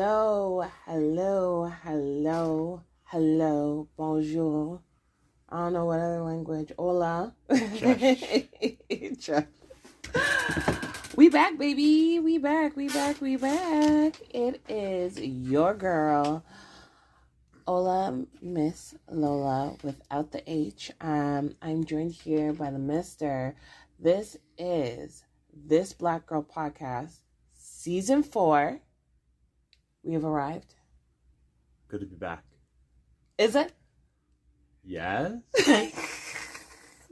Hello, bonjour. I don't know what other language. Hola. We back, baby. We back. It is your girl, Hola, Miss Lola, without the H. I'm joined here by the Mister. This is This Black Girl Podcast, Season 4. We have arrived. Good to be back. Is it? Yes.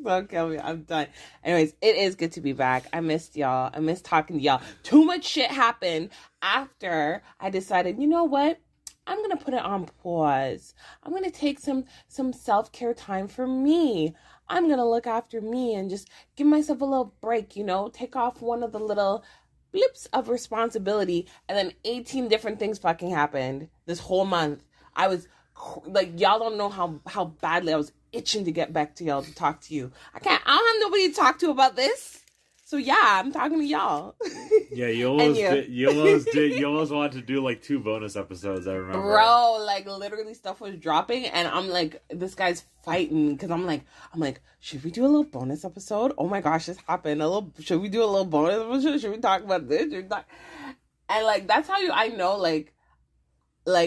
Don't kill me. I'm done. Anyways, it is good to be back. I missed y'all. I missed talking to y'all. Too much shit happened after I decided, you know what? I'm going to put it on pause. I'm going to take some self-care time for me. I'm going to look after me and just give myself a little break, take off one of the little blips of responsibility. And then 18 different things fucking happened this whole month. I was like, y'all don't know how badly I was itching to get back to y'all, to talk to you. I don't have nobody to talk to about this. So yeah, I'm talking to y'all. Yeah, you almost wanted to do like 2 bonus episodes, I remember. Bro, like literally stuff was dropping and I'm like, this guy's fighting because I'm like, should we do a little bonus episode? Oh my gosh, this happened. Should we do a little bonus episode? Should we talk about this? And like, that's how I know, like,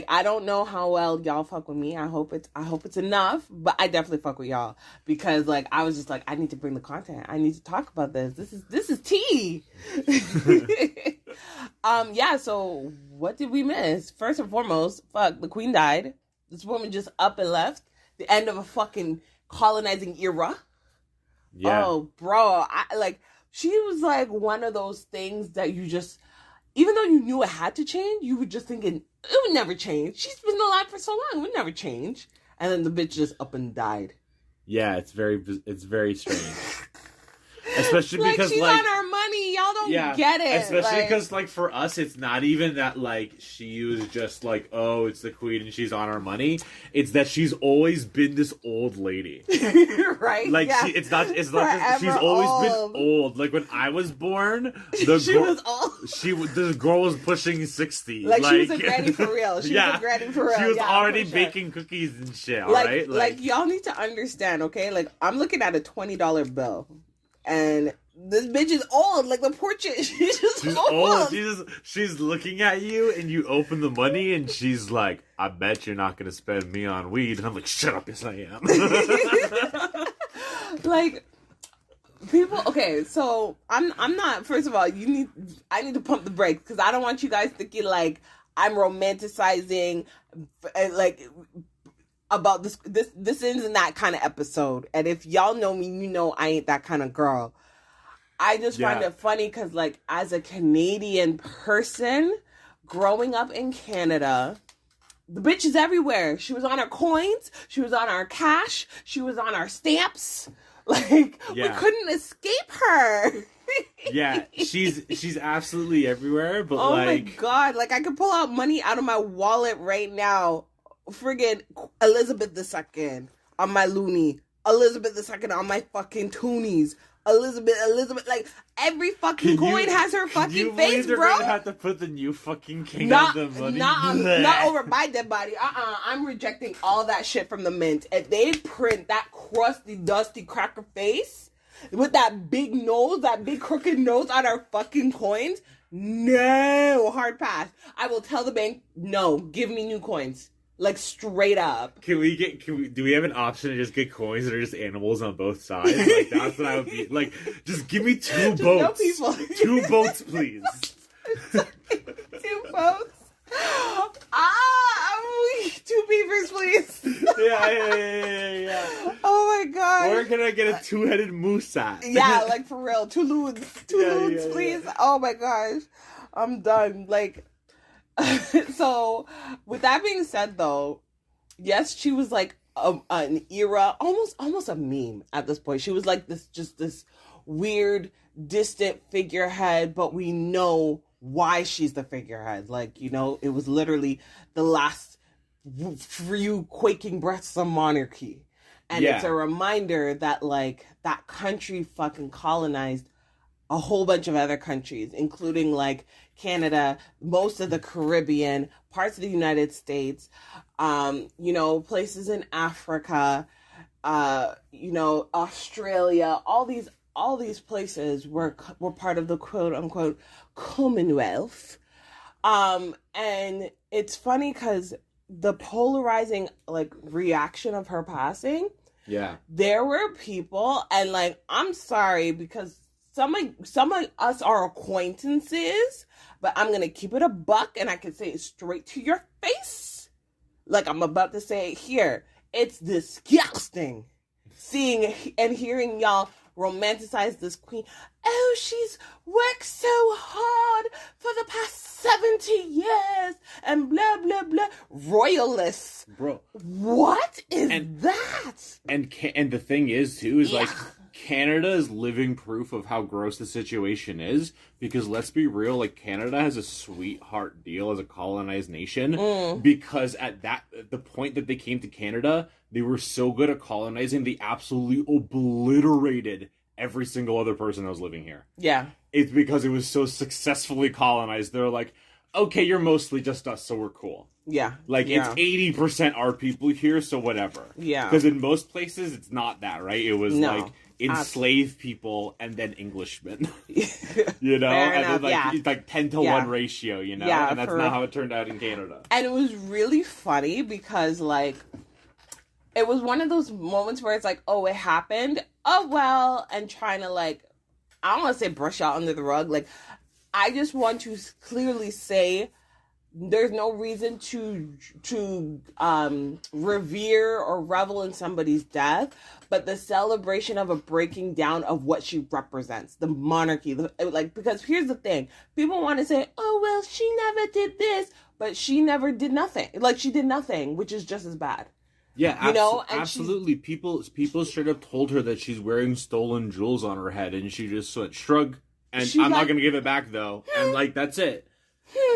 I don't know how well y'all fuck with me. I hope it's enough, but I definitely fuck with y'all because like I was just like, I need to bring the content. I need to talk about this. This is tea. Yeah, so what did we miss? First and foremost, the queen died. This woman just up and left. The end of a fucking colonizing era. Yeah. Oh, bro, she was like one of those things that you just, even though you knew it had to change, you were just thinking, it would never change. She's been alive for so long. It would never change. And then the bitch just up and died. Yeah, it's very strange. Especially because, she's on our money. Y'all don't get it. Especially because, for us, it's not even that, she was just oh, it's the queen and she's on our money. It's that she's always been this old lady. Right? It's not just, she's always been old. Like, when I was born, the girl was pushing 60. She was a granny for real. She was already baking cookies and shit, alright? Y'all need to understand, okay? I'm looking at a $20 bill. And this bitch is old, like the portrait. She's just old. She's looking at you, and you open the money, and she's like, "I bet you're not gonna spend me on weed." And I'm like, "Shut up, yes I am." People. Okay, so I'm not. First of all, I need to pump the brakes because I don't want you guys thinking I'm romanticizing, about this isn't that kind of episode. And if y'all know me, you know I ain't that kind of girl. I just find it funny because as a Canadian person growing up in Canada, the bitch is everywhere. She was on our coins, she was on our cash, she was on our stamps. We couldn't escape her. Yeah, she's absolutely everywhere, but oh my god, I could pull out money out of my wallet right now. Friggin' Elizabeth II on my loony. Elizabeth II on my fucking toonies. Elizabeth, every fucking coin has her fucking face, bro. They're gonna have to put the new fucking king on the money. Not over my dead body. I'm rejecting all that shit from the mint. If they print that crusty, dusty cracker face with that big nose, that big crooked nose on our fucking coins, no, hard pass. I will tell the bank, no, give me new coins. Straight up. Do we have an option to just get coins that are just animals on both sides? That's what I would be. Just give me 2 boats. 2 boats, please. 2 boats? 2 beavers, please. Yeah. Oh my god. Or can I get a 2-headed moose at? Yeah, for real. 2 loons. 2 loons, please. Yeah. Oh my gosh. I'm done. So, with that being said, though, yes, she was an era, almost a meme at this point. She was this weird, distant figurehead, but we know why she's the figurehead. It was literally the last few quaking breaths of monarchy. And it's a reminder that, that country fucking colonized a whole bunch of other countries, including like Canada, most of the Caribbean, parts of the United States, places in Africa, Australia, all these places were part of the quote unquote Commonwealth. And it's funny because the polarizing like reaction of her passing. Yeah. There were people, and like, I'm sorry because some of us are acquaintances, but I'm gonna keep it a buck and I can say it straight to your face. Like I'm about to say it here. It's disgusting seeing and hearing y'all romanticize this queen. Oh, she's worked so hard for the past 70 years and blah, blah, blah. Royalists. Bro. What is that? And the thing is, too, is like, Canada is living proof of how gross the situation is, because let's be real, like, Canada has a sweetheart deal as a colonized nation, because at the point that they came to Canada, they were so good at colonizing, they absolutely obliterated every single other person that was living here. Yeah. It's because it was so successfully colonized. They're like, okay, you're mostly just us, so we're cool. Yeah. Like, yeah. It's 80% our people here, so whatever. Yeah. Because in most places, it's not that, right? It was, like, enslaved people and then Englishmen. You know? Fair and enough, then, like, yeah. it's like 10 to 1 ratio, you know? Yeah, and that's not how it turned out in Canada. And it was really funny because, like, it was one of those moments where it's like, oh, it happened. Oh, well, and trying to, like, I don't want to say brush out under the rug. Like, I just want to clearly say there's no reason to revere or revel in somebody's death, but the celebration of a breaking down of what she represents, the monarchy, because here's the thing. People want to say, oh, well, she never did this, but she never did nothing. Like, she did nothing, which is just as bad. Yeah, absolutely. People straight up told her that she's wearing stolen jewels on her head, and she just went shrug, and I'm not gonna give it back though, and like that's it.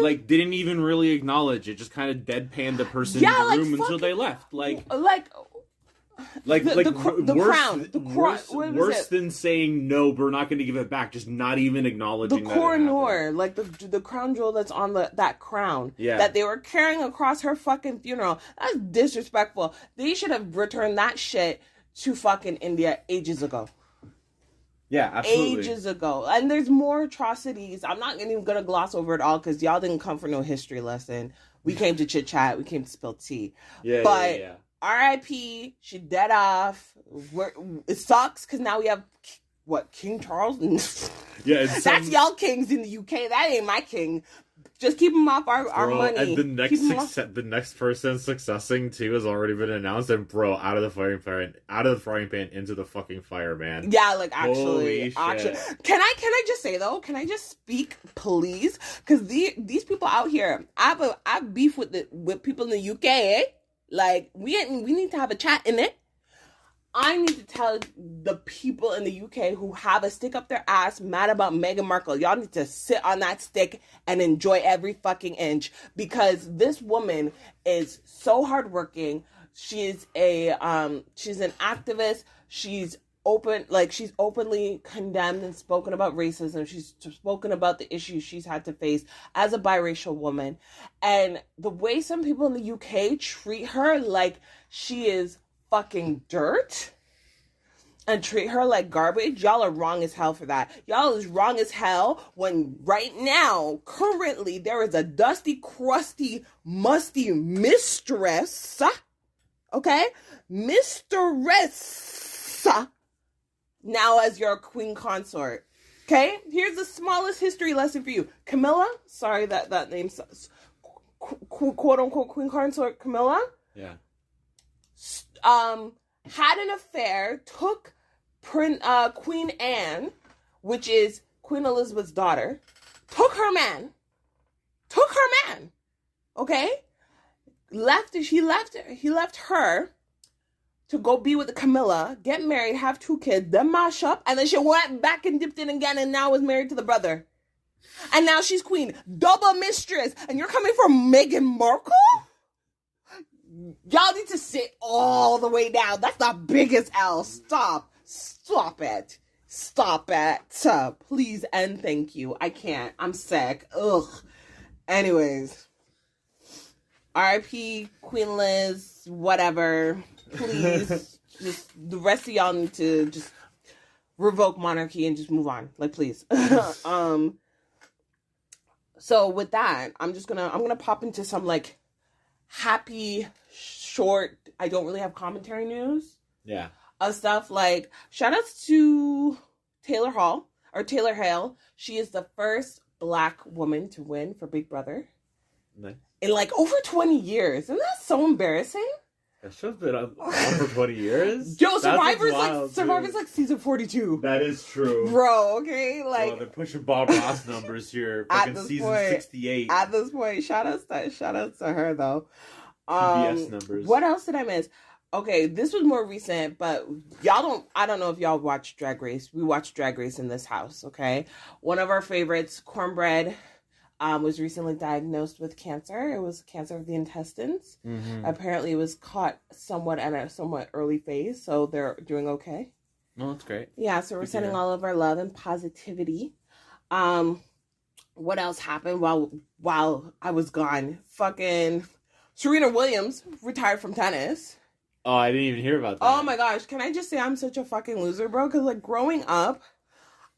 Like didn't even really acknowledge it, just kind of deadpanned the person in the room until they left. Worse than saying no, we're not going to give it back. Just not even acknowledging the coroner, like the crown jewel that's on that crown that they were carrying across her fucking funeral. That's disrespectful. They should have returned that shit to fucking India ages ago. Yeah, absolutely. Ages ago. And there's more atrocities. I'm not even going to gloss over it all because y'all didn't come for no history lesson. We came to chit chat. We came to spill tea. But R.I.P. She dead off. It sucks because now we have King Charles. That's y'all kings in the UK. That ain't my king. Just keep him off our money. And the next person successing too has already been announced. And out of the frying pan into the fucking fire, man. Yeah, like actually, can I just say though? Can I just speak, please? Because these people out here, I've beef with people in the UK. Eh? Like we need to have a chat in it. I need to tell the people in the UK who have a stick up their ass mad about Meghan Markle, y'all need to sit on that stick and enjoy every fucking inch, because this woman is so hardworking. She's an activist. She's openly condemned and spoken about racism. She's spoken about the issues she's had to face as a biracial woman. And the way some people in the UK treat her like she is fucking dirt and treat her like garbage, y'all are wrong as hell for that. Y'all is wrong as hell when right now, currently, there is a dusty, crusty, musty mistress, okay? Mistress, now as your queen consort, okay? Here's the smallest history lesson for you. Camilla, sorry that name, quote-unquote queen consort Camilla, had an affair, took Queen Anne, which is Queen Elizabeth's daughter, took her man, okay? He left her to go be with Camilla, get married, have 2 kids, then mash up, and then she went back and dipped in again and now is married to the brother. And now she's queen. Double mistress. And you're coming for Meghan Markle? Y'all need to sit all the way down. That's the biggest L. Stop it. Stop it. Please and thank you. I can't. I'm sick. Ugh. Anyways. R.I.P. Queen Liz, whatever. Please. Just the rest of y'all need to just revoke monarchy and just move on. Like, please. So with that, I'm gonna pop into some like happy, short, I don't really have commentary news. Yeah. Of stuff like, shout outs to Taylor Hale. She is the first Black woman to win for Big Brother. Nice. In like over 20 years. Isn't that so embarrassing? That show's been on for 20 years. Yo, Survivor's like season 42. That is true. Bro, okay? Like, well, they're pushing Bob Ross numbers here. Fucking season 68. At this point, shout outs to her though. PBS numbers. What else did I miss? Okay, this was more recent, but I don't know if y'all watch Drag Race. We watch Drag Race in this house, okay? One of our favorites, Cornbread, was recently diagnosed with cancer. It was cancer of the intestines. Mm-hmm. Apparently it was caught at a somewhat early phase, so they're doing okay. Oh, that's great. Yeah, so we're sending all of our love and positivity. What else happened while I was gone? Fucking Serena Williams retired from tennis. Oh, I didn't even hear about that. Oh my gosh, can I just say I'm such a fucking loser, bro? Because like growing up,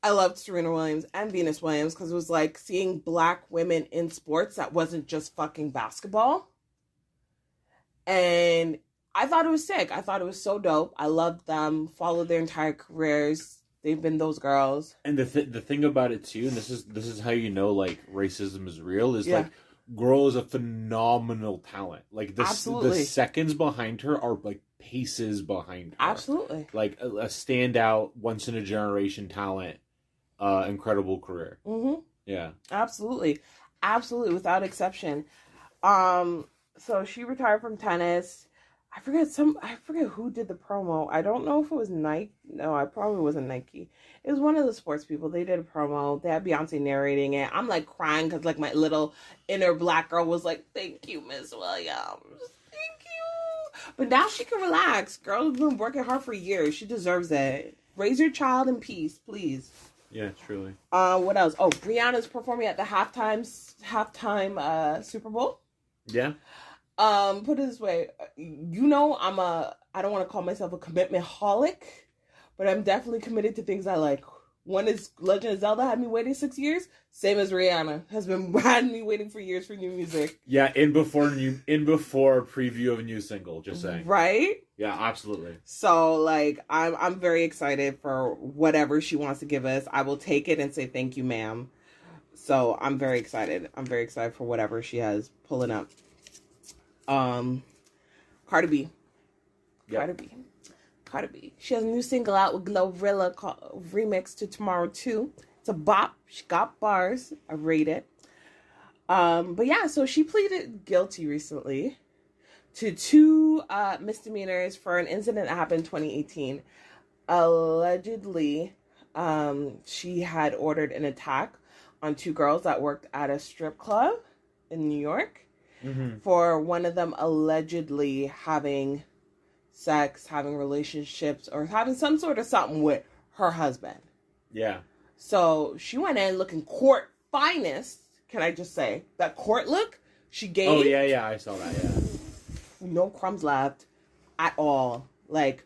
I loved Serena Williams and Venus Williams because it was like seeing Black women in sports that wasn't just fucking basketball. And I thought it was sick. I thought it was so dope. I loved them, followed their entire careers. They've been those girls. And the thing about it too, and this is how you know like racism is real, is like girl is a phenomenal talent. Like the seconds behind her are like paces behind her. Absolutely. Like a standout, once in a generation talent, incredible career. Mm-hmm. Yeah. Absolutely, without exception. So she retired from tennis. I forget who did the promo. I don't know if it was Nike. No, it probably wasn't Nike. It was one of the sports people. They did a promo. They had Beyonce narrating it. I'm like crying because like my little inner Black girl was like, "Thank you, Miss Williams. Thank you." But now she can relax. Girl's been working hard for years. She deserves it. Raise your child in peace, please. Yeah, truly. What else? Oh, Rihanna's performing at the halftime Super Bowl. Yeah. Put it this way, I don't want to call myself a commitment holic, but I'm definitely committed to things I like. One is Legend of Zelda had me waiting 6 years. Same as Rihanna had me waiting for years for new music. Yeah, in before preview of a new single. Just saying. Right? Yeah, absolutely. So like, I'm very excited for whatever she wants to give us. I will take it and say thank you, ma'am. So I'm very excited. I'm very excited for whatever she has pulling up. Cardi B. Yep. Cardi B. She has a new single out with Glorilla called Remix to Tomorrow 2. It's a bop. She got bars. I rate it. But yeah, so she pleaded guilty recently to 2 misdemeanors for an incident that happened in 2018. Allegedly, she had ordered an attack on 2 girls that worked at a strip club in New York. Mm-hmm. For one of them allegedly having sex, having relationships, or having some sort of something with her husband. Yeah. So she went in looking court finest. Can I just say that court look she gave? Oh yeah, I saw that. Yeah. No crumbs left at all. Like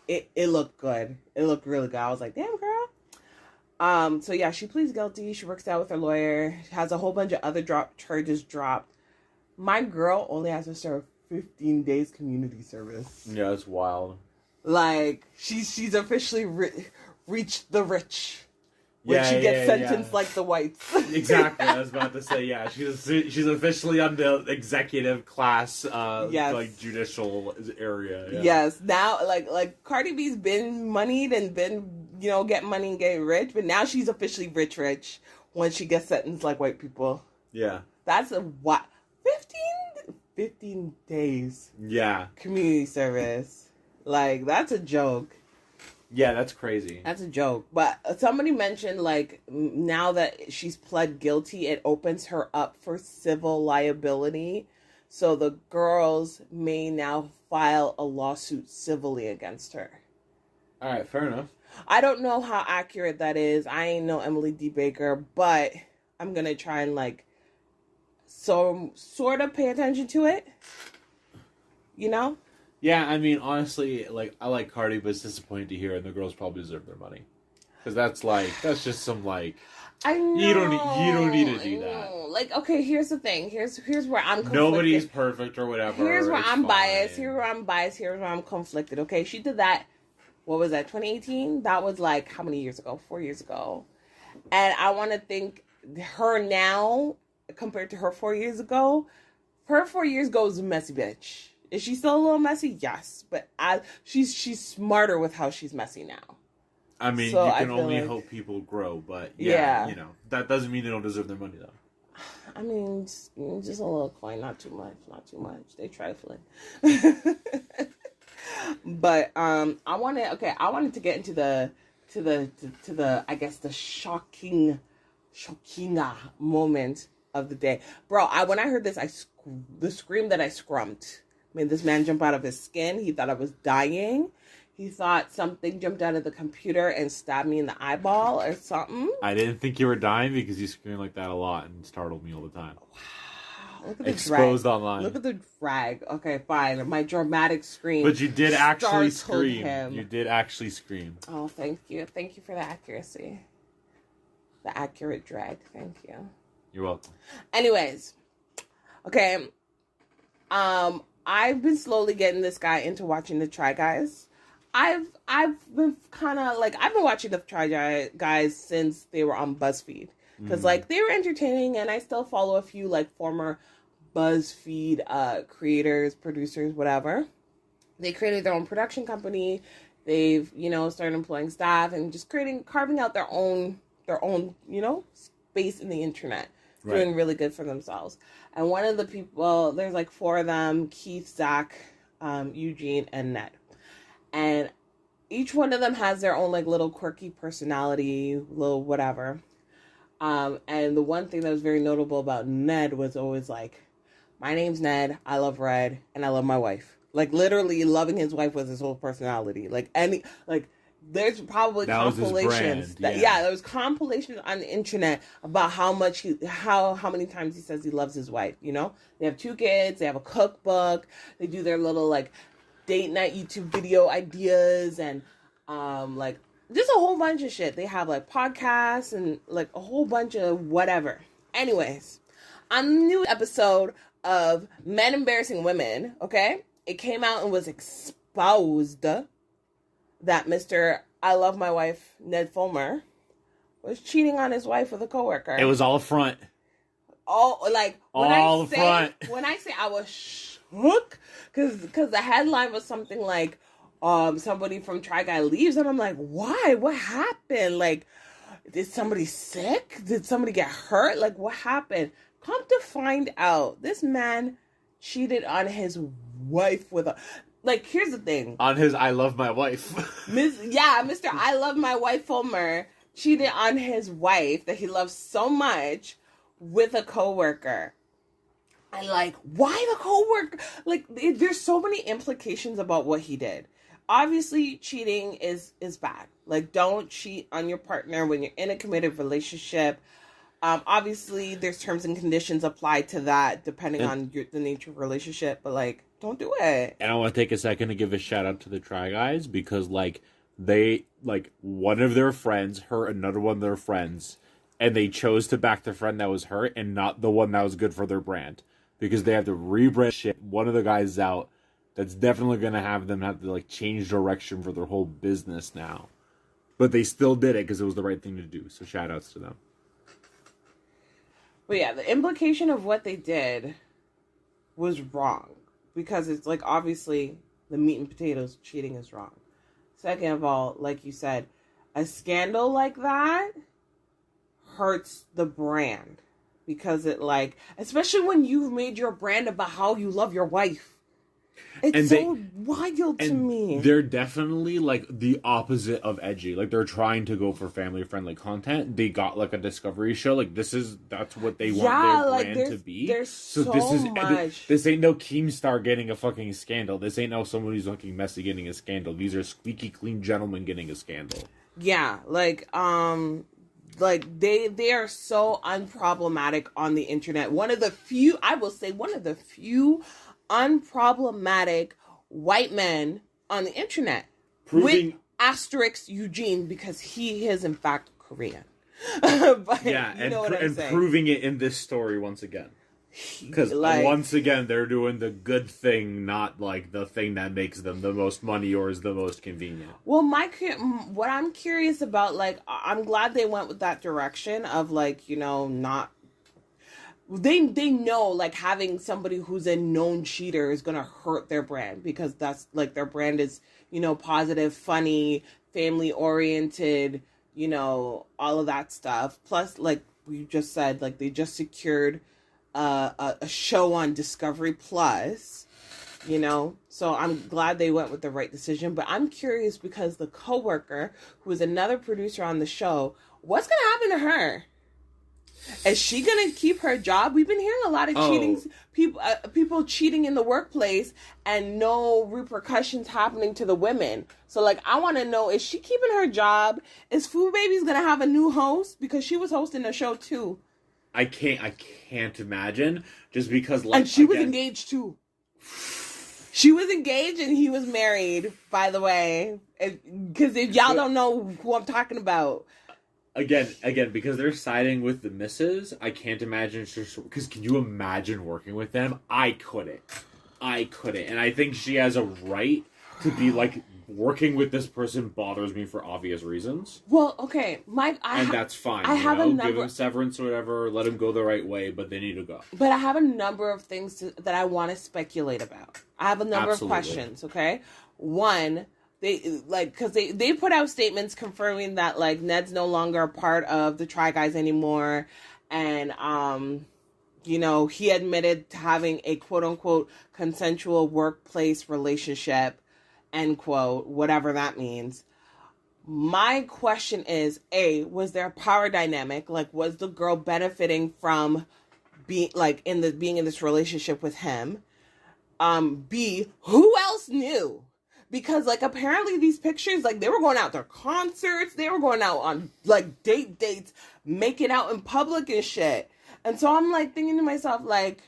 it looked good. It looked really good. I was like, damn girl. So yeah, she pleads guilty. She works out with her lawyer. Has a whole bunch of other charges dropped. My girl only has to serve 15 days community service. Yeah, it's wild. Like, she's officially reached the rich. When she gets sentenced like the whites. Exactly, I was about to say, yeah. She's officially on the executive class, like, judicial area. Yeah. Yes, now, like, Cardi B's been moneyed and been, getting money and getting rich, but now she's officially rich when she gets sentenced like white people. Yeah. That's a what? 15 days. Yeah. Community service. Like, that's a joke. Yeah, that's crazy. That's a joke. But somebody mentioned, like, now that she's pled guilty, it opens her up for civil liability. So the girls may now file a lawsuit civilly against her. All right, fair enough. I don't know how accurate that is. I ain't no Emily D. Baker, but I'm going to try and, like, sort of pay attention to it. You know? Yeah, I mean, honestly, like, I like Cardi, but it's disappointing to hear, and the girls probably deserve their money. Because that's just some, like... I know. You don't need to do that. Like, okay, here's the thing. Here's where I'm conflicted. Nobody's perfect or whatever. Here's where I'm fine. biased. Here's where I'm conflicted. Okay, she did that. What was that? 2018. That was like how many years ago? 4 years ago. And I want to think her now compared to her 4 years ago. Her 4 years ago was a messy bitch. Is she still a little messy? Yes, but she's smarter with how she's messy now. I mean, so you can only hope people grow, but yeah, you know, that doesn't mean they don't deserve their money, though. I mean, just a little coin, not too much. They trifling. But I wanted to get into the I guess the shocking moment of the day, bro. When I heard this, the scream that I scrumped made this man jump out of his skin. He thought I was dying. He thought something jumped out of the computer and stabbed me in the eyeball or something. I didn't think you were dying because you scream like that a lot and startled me all the time. Wow. Look at the Exposed drag. online. Look at the drag. Okay, fine. My dramatic scream. But you did actually scream. Him. You did actually scream. Oh, thank you. Thank you for the accuracy. The accurate drag. Thank you. You're welcome. Anyways. Okay. I've been slowly getting this guy into watching the Try Guys. I've been kind of like, I've been watching the Try Guys since they were on BuzzFeed. Because, like, they were entertaining, and I still follow a few, like, former BuzzFeed creators, producers, whatever. They created their own production company. They've, started employing staff and just carving out their own, space in the internet. Right. Doing really good for themselves. And one of the people, there's, like, 4 of them, Keith, Zach, Eugene, and Ned. And each one of them has their own, like, little quirky personality, little whatever. And the one thing that was very notable about Ned was always, like, my name's Ned, I love red, and I love my wife. Like, literally loving his wife was his whole personality. There's probably compilations. There was compilations on the internet about how many times he says he loves his wife, They have 2 kids, they have a cookbook, they do their little, like, date night YouTube video ideas and just a whole bunch of shit. They have like podcasts and like a whole bunch of whatever. Anyways, on the new episode of Men Embarrassing Women, okay, it came out and was exposed that Mr. I Love My Wife, Ned Fulmer, was cheating on his wife with a coworker. It was all a front. When I say I was shook, because the headline was something like, somebody from Try Guy leaves, and I'm like, why? What happened? Like, did somebody sick? Did somebody get hurt? Like, what happened? Come to find out, this man cheated on his wife with a... Like, here's the thing. On his I Love My Wife. Mr. I Love My Wife Fulmer cheated on his wife that he loves so much with a coworker. And, like, why the coworker? Like, there's so many implications about what he did. Obviously, cheating is bad. Like, don't cheat on your partner when you're in a committed relationship. Obviously, there's terms and conditions applied to that depending on the nature of the relationship. But, like, don't do it. And I want to take a second to give a shout out to the Try Guys because, like, they, like, one of their friends hurt another one of their friends. And they chose to back the friend that was hurt and not the one that was good for their brand. Because they have to rebrand shit. One of the guys out. That's definitely going to have them have to, like, change direction for their whole business now. But they still did it because it was the right thing to do. So shout outs to them. But yeah, the implication of what they did was wrong. Because it's like, obviously, the meat and potatoes cheating is wrong. Second of all, like you said, a scandal like that hurts the brand. Because it, like, especially when you've made your brand about how you love your wife. It's so wild to me. They're definitely like the opposite of edgy. Like they're trying to go for family friendly content. They got like a Discovery show. Like that's what they want their brand to be. There's so much. This ain't no Keemstar getting a fucking scandal. This ain't no someone who's looking messy getting a scandal. These are squeaky clean gentlemen getting a scandal. Yeah, like they are so unproblematic on the internet. One of the few unproblematic white men on the internet. With asterisk Eugene, because he is in fact Korean. But yeah, you know what I'm saying. Proving it in this story once again. Because once again, they're doing the good thing, not like the thing that makes them the most money or is the most convenient. Well, what I'm curious about, like, I'm glad they went with that direction of, like, you know, not... They know, like, having somebody who's a known cheater is going to hurt their brand, because that's, like, their brand is, you know, positive, funny, family-oriented, you know, all of that stuff. Plus, like we just said, like, they just secured a show on Discovery Plus, you know, so I'm glad they went with the right decision. But I'm curious because the coworker, who is another producer on the show, what's going to happen to her? Is she going to keep her job? We've been hearing a lot of people cheating in the workplace and no repercussions happening to the women. So, like, I want to know, is she keeping her job? Is Food Baby's going to have a new host? Because she was hosting a show too. I can't imagine, just because, like, and she was engaged too. She was engaged and he was married, by the way. Because if y'all don't know who I'm talking about. Again, because they're siding with the missus, I can't imagine. Because can you imagine working with them? I couldn't. And I think she has a right to be like, working with this person bothers me for obvious reasons. Well, okay, Mike, that's fine. Give them severance or whatever, let them go the right way, but they need to go. But I have a number of things that I want to speculate about. I have a number of questions, okay? One, because they put out statements confirming that, like, Ned's no longer a part of the Try Guys anymore, and you know, he admitted to having a quote unquote consensual workplace relationship, end quote, whatever that means. My question is, A, was there a power dynamic? Like, was the girl benefiting from being in this relationship with him? B, who else knew? Because, like, apparently these pictures, like, they were going out to concerts, they were going out on, like, dates, making out in public and shit. And so I'm, like, thinking to myself, like,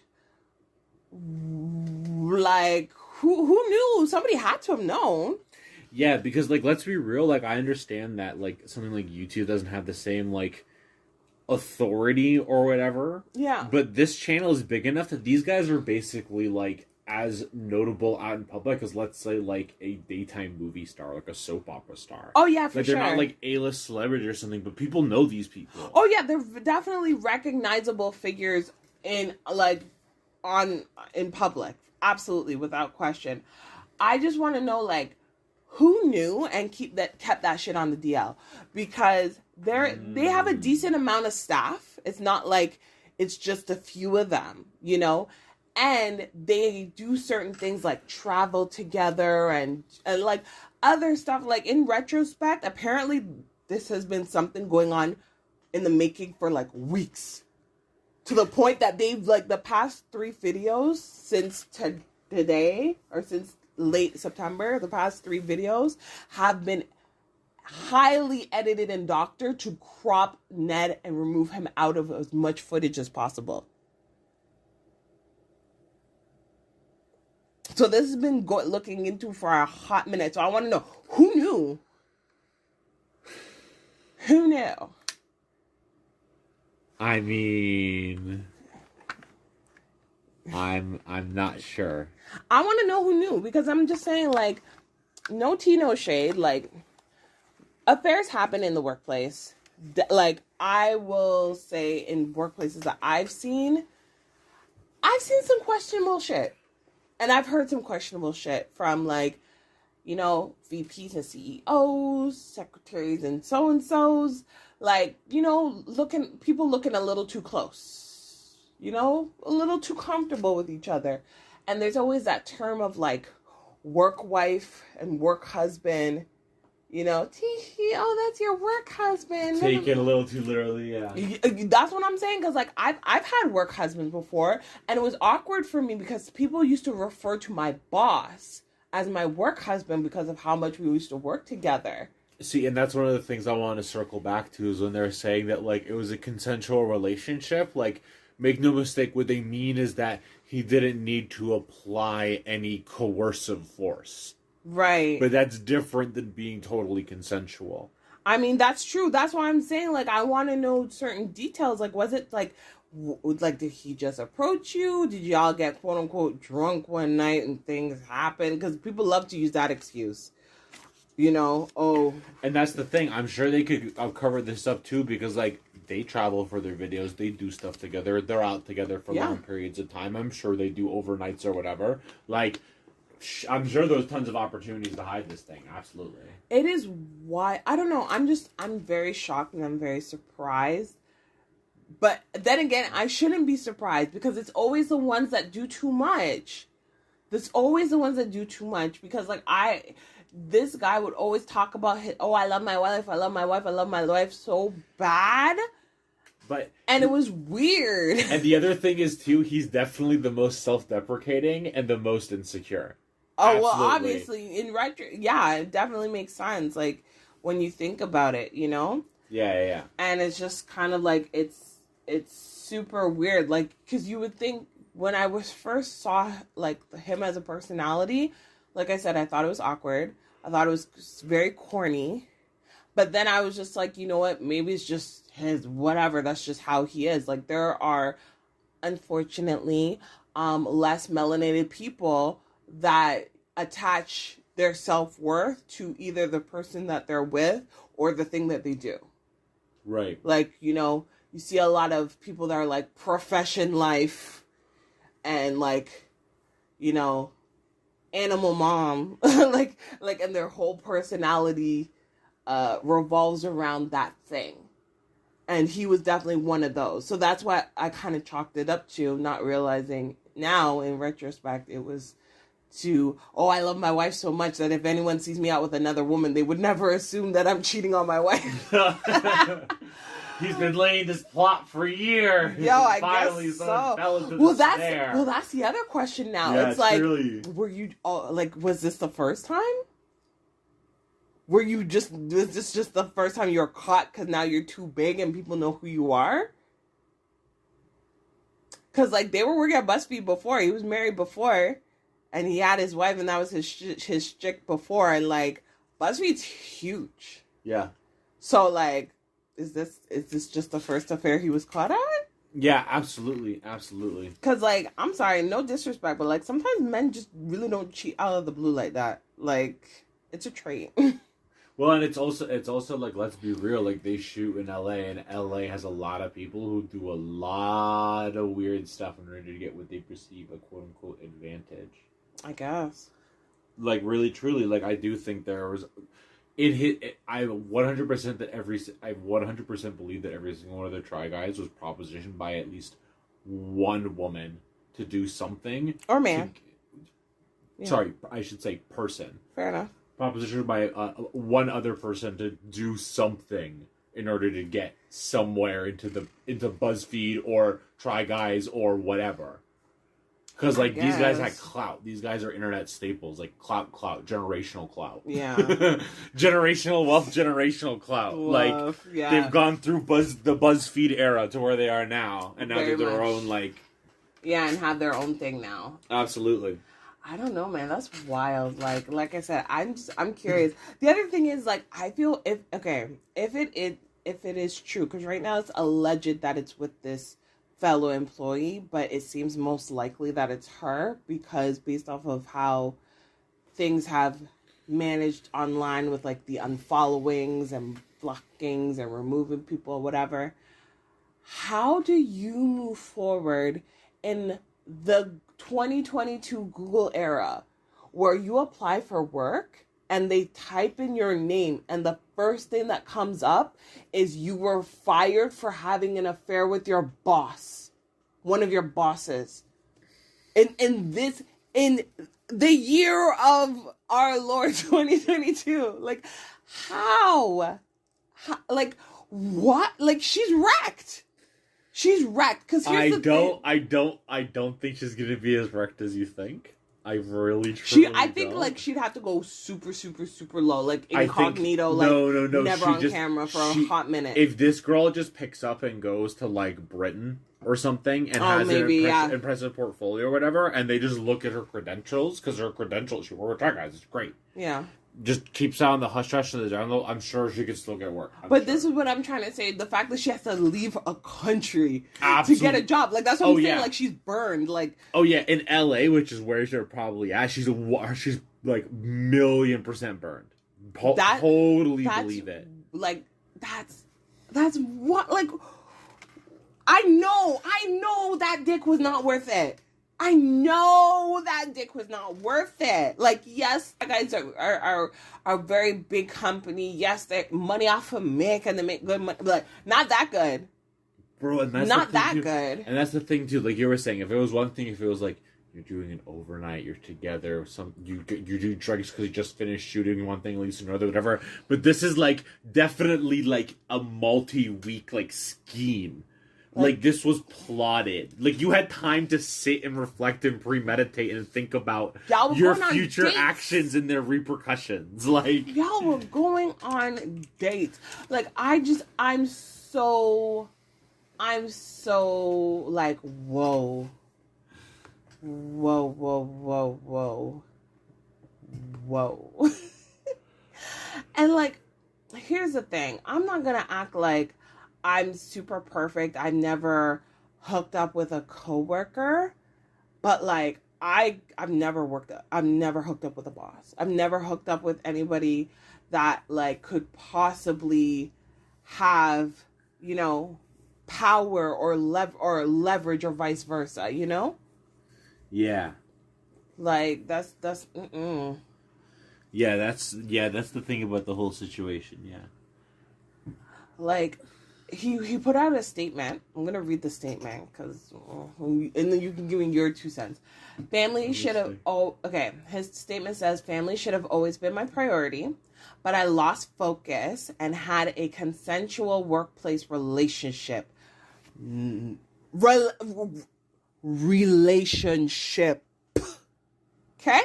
who knew? Somebody had to have known. Yeah, because, like, let's be real, like, I understand that, like, something like YouTube doesn't have the same, like, authority or whatever. Yeah. But this channel is big enough that these guys are basically, like, as notable out in public as, let's say, like, a daytime movie star, like a soap opera star. Oh, yeah, for sure. Like, they're not, like, A-list celebrities or something, but people know these people. Oh, yeah, they're definitely recognizable figures in public. Absolutely, without question. I just want to know, like, who knew and kept that shit on the DL? Because they have a decent amount of staff. It's not like it's just a few of them, you know? And they do certain things like travel together and like other stuff. Like, in retrospect, apparently this has been something going on in the making for like weeks. To the point that they've, like, the past 3 videos since today, or since late September, the past 3 videos have been highly edited and doctored to crop Ned and remove him out of as much footage as possible. So this has been looking into for a hot minute. So I want to know, who knew? Who knew? I mean, I'm not sure. I want to know who knew, because I'm just saying, like, no tea, no shade. Like, affairs happen in the workplace. Like, I will say, in workplaces that I've seen some questionable shit. And I've heard some questionable shit from, like, you know, VPs and CEOs, secretaries and so-and-sos. Like, you know, people looking a little too close. You know, a little too comfortable with each other. And there's always that term of like work wife and work husband. You know, oh, that's your work husband. Take it a little too literally, yeah. That's what I'm saying, because like I've had work husbands before, and it was awkward for me because people used to refer to my boss as my work husband because of how much we used to work together. See, and that's one of the things I want to circle back to is when they're saying that like it was a consensual relationship. Like, make no mistake, what they mean is that he didn't need to apply any coercive force. Right. But that's different than being totally consensual. I mean, that's true. That's why I'm saying, like, I want to know certain details. Like, was it, like, did he just approach you? Did y'all get, quote-unquote, drunk one night and things happen? Because people love to use that excuse. You know, oh. And that's the thing. I'm sure they could cover this up, too, because, like, they travel for their videos. They do stuff together. They're out together for long periods of time. I'm sure they do overnights or whatever. Like, I'm sure there's tons of opportunities to hide this thing. Absolutely. It is why, I don't know. I'm very shocked and I'm very surprised. But then again, I shouldn't be surprised because it's always the ones that do too much. It's always the ones that do too much because like this guy would always talk about I love my wife. I love my wife. I love my wife so bad. And it was weird. And the other thing is too, he's definitely the most self-deprecating and the most insecure. Oh, absolutely. Well, obviously, in retro, yeah, it definitely makes sense. Like, when you think about it, you know? Yeah. And it's just kind of like, it's super weird. Like, because you would think, when I first saw, like, him as a personality, like I said, I thought it was awkward. I thought it was very corny. But then I was just like, you know what? Maybe it's just his whatever. That's just how he is. Like, there are, unfortunately, less melanated people that attach their self-worth to either the person that they're with or the thing that they do. Right. Like, you know, you see a lot of people that are like profession life and like, you know, animal mom, like, and their whole personality revolves around that thing. And he was definitely one of those. So that's why I kind of chalked it up to, not realizing now in retrospect it was I love my wife so much that if anyone sees me out with another woman, they would never assume that I'm cheating on my wife. He's been laying this plot for years. Yo, I guess so. Well, that's the other question now. Yeah, it's like, truly. Were you was this the first time? Was this just the first time you were caught because now you're too big and people know who you are? Because, like, they were working at BuzzFeed before. He was married before. And he had his wife, and that was his chick before. And, like, BuzzFeed's huge. Yeah. So, like, is this just the first affair he was caught at? Yeah, absolutely. Absolutely. Because, like, I'm sorry, no disrespect, but, like, sometimes men just really don't cheat out of the blue like that. Like, it's a trait. Well, and it's also like, let's be real, like they shoot in LA, and LA has a lot of people who do a lot of weird stuff in order to get what they perceive a quote unquote advantage. I guess. Like, really, truly, like I do think there was I 100% believe that every single one of the Try Guys was propositioned by at least one woman to do something. Or man. Sorry, I should say person. Fair enough. Propositioned by one other person to do something in order to get somewhere into BuzzFeed or Try Guys or whatever. Because, like, these guys had clout. These guys are internet staples. Like, clout, generational clout. Yeah. Generational wealth, generational clout. They've gone through the BuzzFeed era to where they are now. And now they're their own, like... Yeah, and have their own thing now. Absolutely. I don't know, man. That's wild. Like I said, I'm curious. The other thing is, like, I feel if it is true, because right now it's alleged that it's with this fellow employee, but it seems most likely that it's her, because based off of how things have managed online with, like, the unfollowings and blockings and removing people or whatever. How do you move forward in the 2022 Google era where you apply for work and they type in your name and the first thing that comes up is you were fired for having an affair with your boss, one of your bosses? In this in the year of our Lord 2022. Like, how? Like, what? Like, she's wrecked. She's wrecked. Because I don't think she's gonna be as wrecked as you think. I really I think don't. like she'd have to go super, super, super low, like incognito, no, never on camera for a hot minute. If this girl just picks up and goes to like Britain or something and has an impressive portfolio or whatever, and they just look at her credentials, because her credentials, she worked with guys, it's great. Yeah. Just keeps out on the hush hush and the down low. I'm sure she could still get work. This is what I'm trying to say. The fact that she has to leave a country to get a job. Like, that's what I'm saying. Like, she's burned. Like, oh, yeah. In LA, which is where she's probably at, she's like 1,000,000% burned. Totally believe it. Like, that's what, like, I know that dick was not worth it. I know that dick was not worth it. Like, yes, guys are a very big company. Yes, they money off of Mick and they make good money, but like, not that good. Bro, and that's not that good. And that's the thing too. Like you were saying, if it was one thing, if it was like you're doing an overnight, you're together, you do drugs because you just finished shooting one thing, leads to another, whatever. But this is like definitely like a multi-week like scheme. Like, this was plotted. Like, you had time to sit and reflect and premeditate and think about your future actions and their repercussions. Like, y'all were going on dates. Like, I'm so, like, whoa. And, like, here's the thing. I'm not gonna act like I'm super perfect. I never hooked up with a coworker, but like I've never hooked up with a boss. I've never hooked up with anybody that like could possibly have, you know, power or leverage or vice versa, you know? Yeah. Like that's Yeah, that's the thing about the whole situation, yeah. Like He put out a statement. I'm going to read the statement because, and then you can give me your 2 cents. Family should have, his statement says, family should have always been my priority, but I lost focus and had a consensual workplace relationship. Relationship. Okay?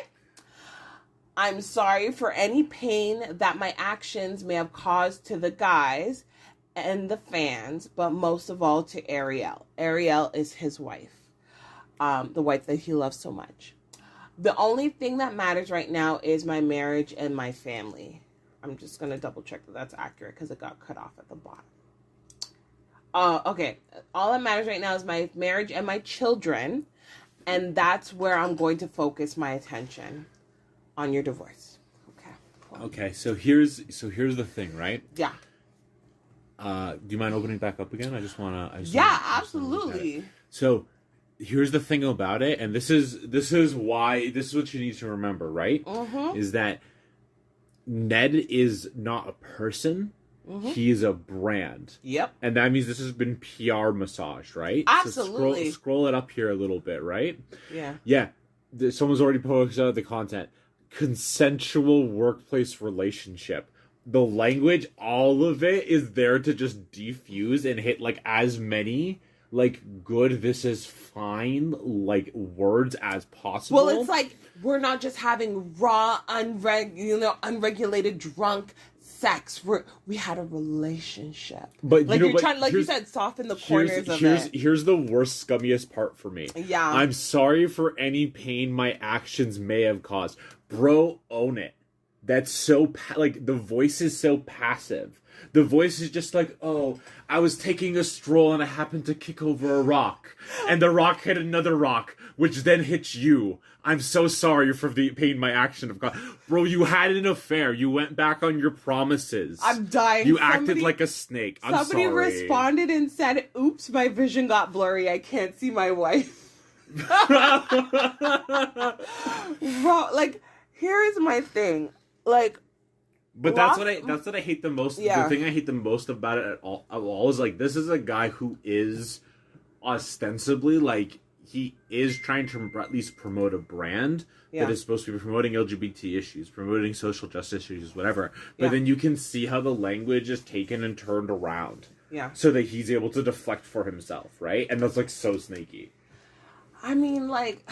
I'm sorry for any pain that my actions may have caused to the guys and the fans, but most of all to Ariel. Ariel is his wife, the wife that he loves so much. The only thing that matters right now is my marriage and my family. I'm just going to double check that that's accurate because it got cut off at the bottom. Okay. All that matters right now is my marriage and my children, and that's where I'm going to focus my attention on your divorce. Okay. Cool. Okay, so here's the thing, right? Yeah. Do you mind opening back up again? I just want to... Yeah, absolutely. So, here's the thing about it, and this is what you need to remember, right? Mm-hmm. Is that Ned is not a person. Mm-hmm. He is a brand. Yep. And that means this has been PR massage, right? Absolutely. So scroll it up here a little bit, right? Yeah. Yeah. Someone's already posted out the content. Consensual workplace relationship. The language, all of it is there to just defuse and hit like as many like good, this is fine, like words as possible. Well, it's like we're not just having raw, unregulated drunk sex. We had a relationship. But like you're trying, like you said, soften the corners of it. Here's the worst, scummiest part for me. Yeah. I'm sorry for any pain my actions may have caused. Bro, own it. That's so, like, the voice is so passive. The voice is just like, oh, I was taking a stroll and I happened to kick over a rock. And the rock hit another rock, which then hits you. I'm so sorry for the pain my action have caused. Bro, you had an affair. You went back on your promises. I'm dying. You acted like a snake. I'm sorry. Somebody responded and said, oops, my vision got blurry. I can't see my wife. Bro, like, here's my thing. Like, but that's what I hate the most. Yeah. The thing I hate the most about it at all is like, this is a guy who is ostensibly like, he is trying to at least promote a brand that is supposed to be promoting LGBT issues, promoting social justice issues, whatever. But then you can see how the language is taken and turned around. Yeah. So that he's able to deflect for himself, right? And that's, like, so snaky. I mean, like...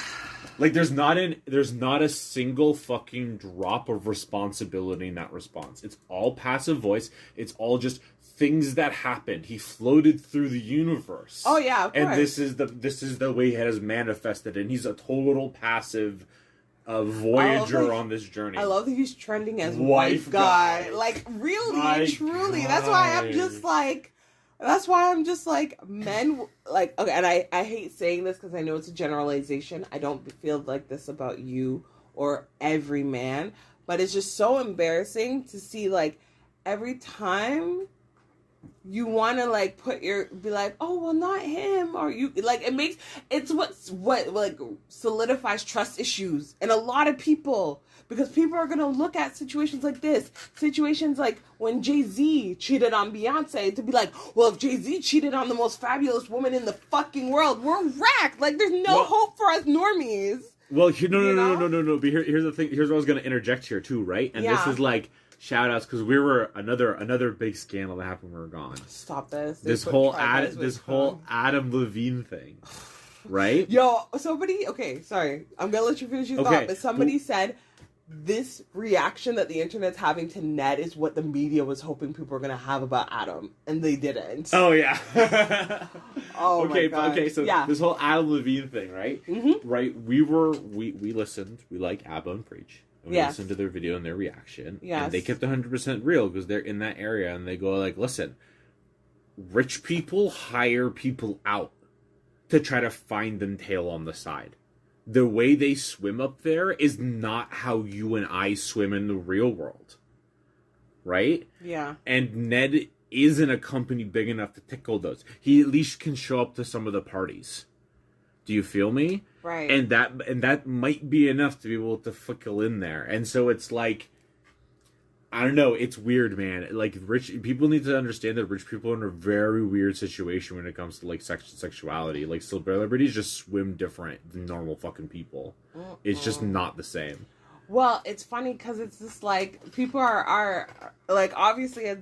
Like, there's not a single fucking drop of responsibility in that response. It's all passive voice. It's all just things that happened. He floated through the universe. Oh, yeah, of course. And this is the way he has manifested, and he's a total passive... a voyager on this journey. I love that he's trending as wife guy. Like, really, truly. That's why I'm just like, men, like, okay, and I hate saying this because I know it's a generalization. I don't feel like this about you or every man, but it's just so embarrassing to see, like, every time you want to, like, be like, oh, well, not him, or you, like, it's what like, solidifies trust issues in a lot of people, because people are going to look at situations like this, situations like when Jay-Z cheated on Beyonce, to be like, well, if Jay-Z cheated on the most fabulous woman in the fucking world, we're wrecked, like, there's no hope for us normies. Well, no, but here's the thing, here's what I was going to interject here, too, right? And this is, like, shout outs, because we were another big scandal that happened when we were gone. Stop this. This whole Adam Levine thing, right? Yo, somebody. Okay, sorry, I'm gonna let you finish your thought. But somebody said this reaction that the internet's having to Ned is what the media was hoping people were gonna have about Adam, and they didn't. Oh yeah. Oh okay, my God. Okay. So this whole Adam Levine thing, right? Mm-hmm. Right. We listened. We like Abba and Preach. And we listened to their video and their reaction. Yes. And they kept 100% real because they're in that area and they go like, listen, rich people hire people out to try to find them tail on the side. The way they swim up there is not how you and I swim in the real world. Right? Yeah. And Ned isn't a company big enough to tickle those. He at least can show up to some of the parties. Do you feel me? Right. And that might be enough to be able to fickle in there. And so it's like, I don't know, it's weird, man. Like, rich people need to understand that rich people are in a very weird situation when it comes to, like, sexuality. Like, celebrities just swim different than normal fucking people. It's just not the same. Well, it's funny because it's just like, people are like, obviously, as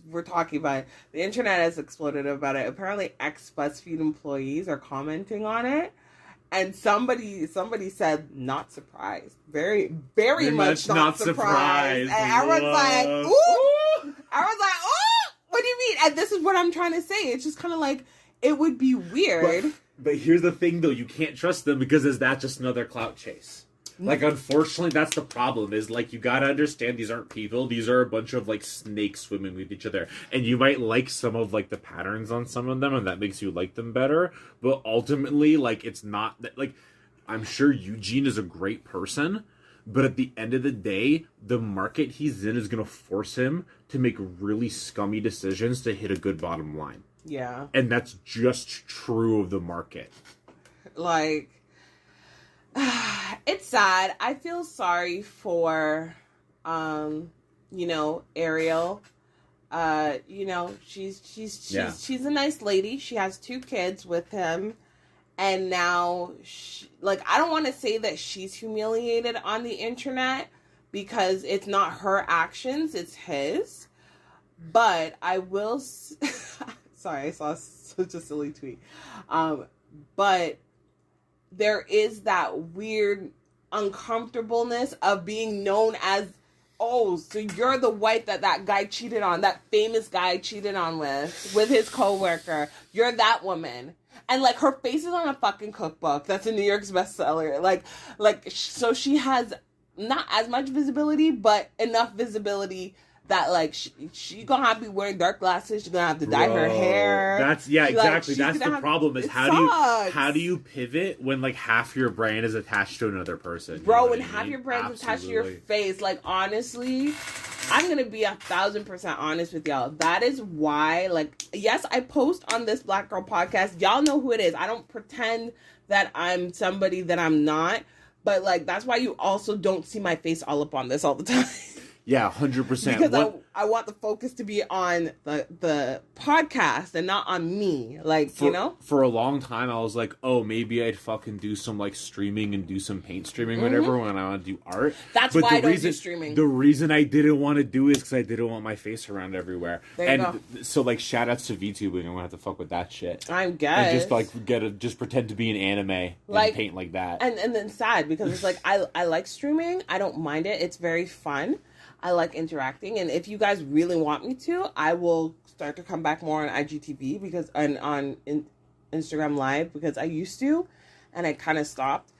we're talking about it, the internet has exploded about it. Apparently, ex-BuzzFeed employees are commenting on it. And somebody said, not surprised. Very, very much not surprised. And everyone's like, ooh! Everyone's like, ooh! What do you mean? And this is what I'm trying to say. It's just kind of like, it would be weird. But here's the thing, though. You can't trust them because is that just another clout chase? Like, unfortunately, that's the problem, is, like, you gotta understand these aren't people. These are a bunch of, like, snakes swimming with each other. And you might like some of, like, the patterns on some of them, and that makes you like them better. But ultimately, like, it's not that, like, I'm sure Eugene is a great person, but at the end of the day, the market he's in is gonna force him to make really scummy decisions to hit a good bottom line. Yeah. And that's just true of the market. Like... It's sad. I feel sorry for, Ariel. She's a nice lady. She has 2 kids with him, and now, I don't want to say that she's humiliated on the internet because it's not her actions, it's his. But I will. Sorry, I saw such a silly tweet. But there is that weird uncomfortableness of being known as, oh, so you're the wife that guy cheated on, that famous guy cheated on with his coworker. You're that woman. And, like, her face is on a fucking cookbook that's a New York's bestseller. So she has not as much visibility, but enough visibility that, like, she gonna have to be wearing dark glasses. She's gonna have to dye her hair. Exactly. That's the problem. Is how do you pivot when, like, half your brand is attached to another person? Bro, when half your brand is attached to your face, like, honestly, I'm gonna be 1,000% honest with y'all. That is why, like, yes, I post on this Black Girl podcast. Y'all know who it is. I don't pretend that I'm somebody that I'm not. But, like, that's why you also don't see my face all up on this all the time. Yeah, 100%. Because I want the focus to be on the podcast and not on me. Like, For a long time, I was like, oh, maybe I'd fucking do some, like, streaming and do some paint streaming, whatever, when I want to do art. That's why I don't do streaming. The reason I didn't want to do it is because I didn't want my face around everywhere. There you go. So, like, shout outs to VTubing. I'm going to have to fuck with that shit. I guess. And just, like, just pretend to be an anime and paint like that. And then sad, because it's like, I like streaming. I don't mind it. It's very fun. I like interacting, and if you guys really want me to, I will start to come back more on IGTV because on Instagram Live, because I used to, and I kind of stopped.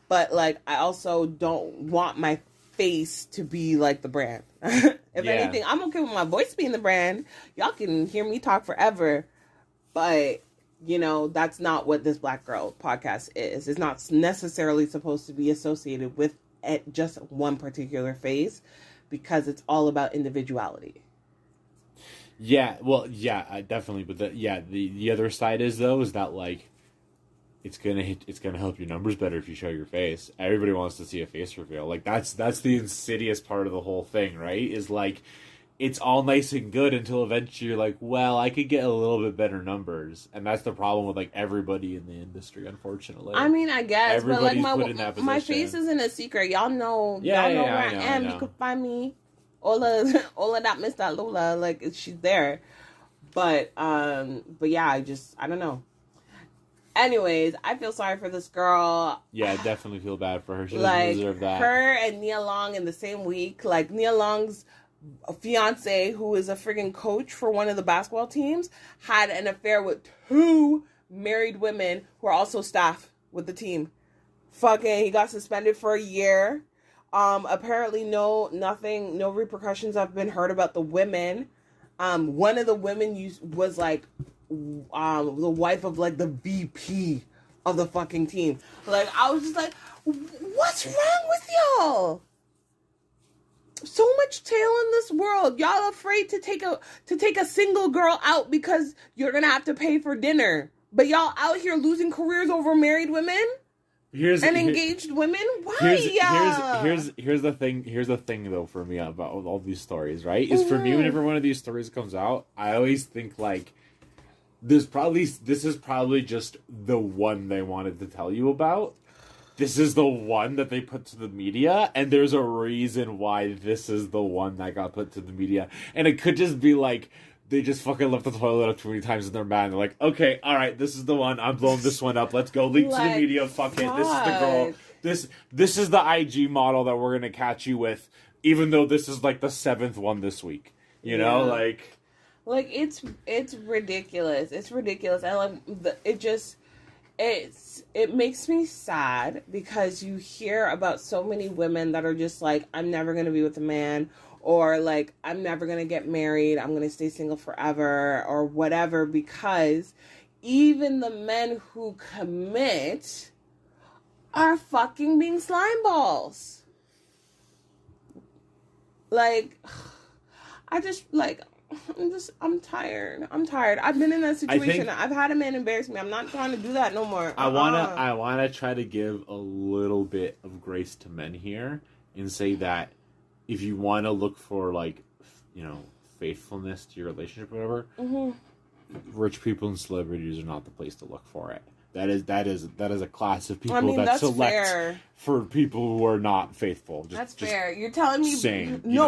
But like, I also don't want my face to be like the brand. If anything, I'm okay with my voice being the brand. Y'all can hear me talk forever, but that's not what this Black Girl podcast is. It's not necessarily supposed to be associated with just one particular phase, because it's all about individuality. Yeah, well, yeah, definitely. But the other side is that like, it's gonna help your numbers better if you show your face. Everybody wants to see a face reveal. Like that's the insidious part of the whole thing, right? Is like, it's all nice and good until eventually you're like, well, I could get a little bit better numbers, and that's the problem with like everybody in the industry, unfortunately. I mean, I guess, everybody's but put in that like position. my face isn't a secret. Y'all know where I am. You can find me, Ola that Miss that Lola. Like, she's there. But yeah, I don't know. Anyways, I feel sorry for this girl. Yeah, I definitely feel bad for her. She doesn't deserve that. Her and Nia Long in the same week. Like, Nia Long's fiance, who is a friggin' coach for one of the basketball teams, had an affair with 2 married women who are also staff with the team. Fucking, he got suspended for a year. Apparently no repercussions have been heard about the women. One of the women was like the wife of like the VP of the fucking team. Like, I was just like, what's wrong with y'all? So much tail in this world. Y'all afraid to take a single girl out because you're gonna have to pay for dinner. But y'all out here losing careers over married women and engaged women. Why? Here's the thing though, for me about all these stories, right? Is for me, whenever one of these stories comes out, I always think like, this is probably just the one they wanted to tell you about. This is the one that they put to the media, and there's a reason why this is the one that got put to the media. And it could just be like, they just fucking left the toilet up too many times in their mind. They're like, okay, alright, this is the one. I'm blowing this one up. Let's go. Leak to the media. Fuck it. This is the girl. This is the IG model that we're going to catch you with, even though this is like the 7th one this week. You know, like it's ridiculous. It's ridiculous. And like, it makes me sad, because you hear about so many women that are just like, I'm never going to be with a man, or like, I'm never going to get married, I'm going to stay single forever, or whatever, because even the men who commit are fucking being slime balls. Like, I'm tired. I've been in that situation. I've had a man embarrass me. I'm not trying to do that no more. I wanna try to give a little bit of grace to men here and say that if you want to look for, like, faithfulness to your relationship or whatever, rich people and celebrities are not the place to look for it. That is a class of people that select fair for people who are not faithful. That's fair. You're telling me